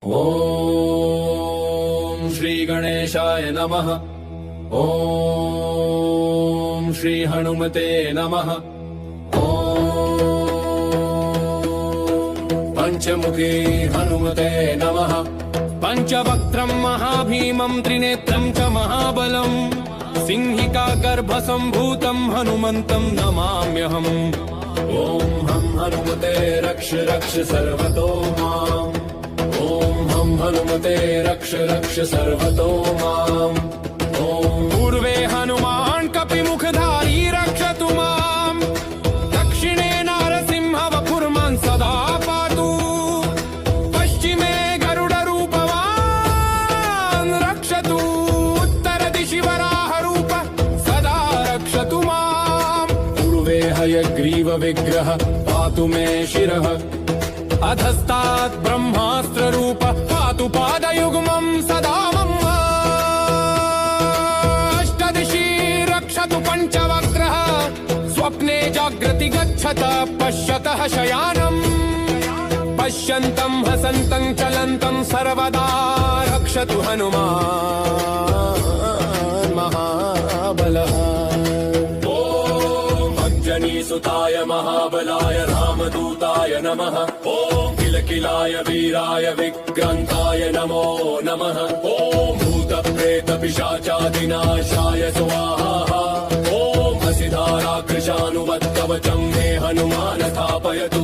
ओम श्री गणेशाय नमः। ओम श्री हनुमते नमः। ओम पंचमुखी हनुमते नमः। पंचवक्त्रं महाभीमं त्रिनेत्रं च महाबलं सिंहिका गर्भसंभूतं हनुमन्तं नमाम्यहम्। ओम हम हनुमते रक्ष रक्ष सर्वतो माम्। ओम हम हनुमते रक्ष रक्ष सर्वतो माम्। ओम पूर्वे हनुमान् कपिमुखधारी रक्षतु माम्। दक्षिणे नारसिंह वपुर्मान् सदा पातु। पश्चिमे गरुडरूपवान् रक्षतु। उत्तरदिशि वराहरूप सदा रक्षतु माम्। पूर्वे हयग्रीव विग्रह पातु मे शिरः। अधस्तात् ब्रह्मास्त्र रूप पातु पादयुग्मं सदा मम। अष्टदिशि रक्षतु पंचवक्त्रः। स्वप्ने जागृति गच्छत पश्यतः शयानम्। पश्यन्तं हसन्तं चलन्तं सर्वदा रक्षतु हनुमान् महाबलः। सुताय महाबलाय रामदूताय नमः। ओम किलकिलाय वीराय विक्रांताय नमो नमः। ओम भूतप्रेत पिशाचादिनाशाय स्वाहा। ओम हसिधारा कृशानुवत्कवचं मे हनुमान स्थापयतु।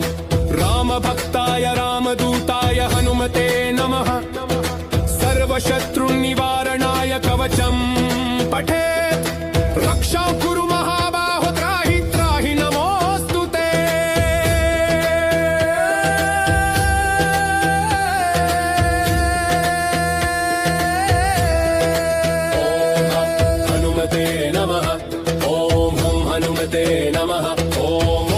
रामभक्ताय रामदूताय हनुमते नमः। सर्वशत्रुनिवारणाय कवचं पठेत्। रक्षां कुरु महाबाहो त्राहि त्राहि नमोऽस्तु ते। ओम हनुमते नमः। ओम हम हनुमते नमः। ओम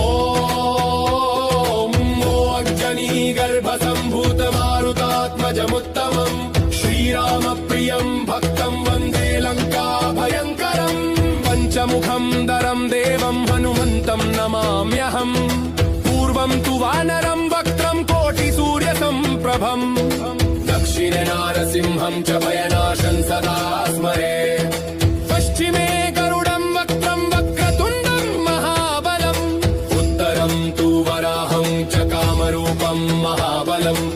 ओज्जनी गर्भसंभूत मारुतात्मजमुत्तमम्। श्रीरामप्रियं भक्तं वन्दे लङ्का भयङ्करम्। पंचमुखं दरं देवं हनुमन्तं नमाम्यहम्। पूर्वं तु वानरं वक्त्रं कोटिसूर्यसम्प्रभम्। दक्षिणे नारसिंहं च भयनाशं सदा स्मरे। पश्चिमे गरुडं वक्त्रं वक्रतुण्डं महाबलम्। उत्तरं तु वराहं च कामरूपं महाबलम्।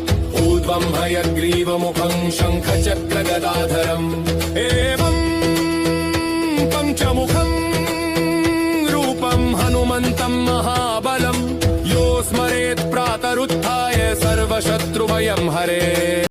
ऊर्ध्वं हयग्रीवमुखं शङ्खचक्रगदाधरम्। एवं पंचमुखं रूपं हनुमन्तं महाबलं। यो स्मरेत् प्रातरुत्थाय सर्वशत्रुभयं हरे।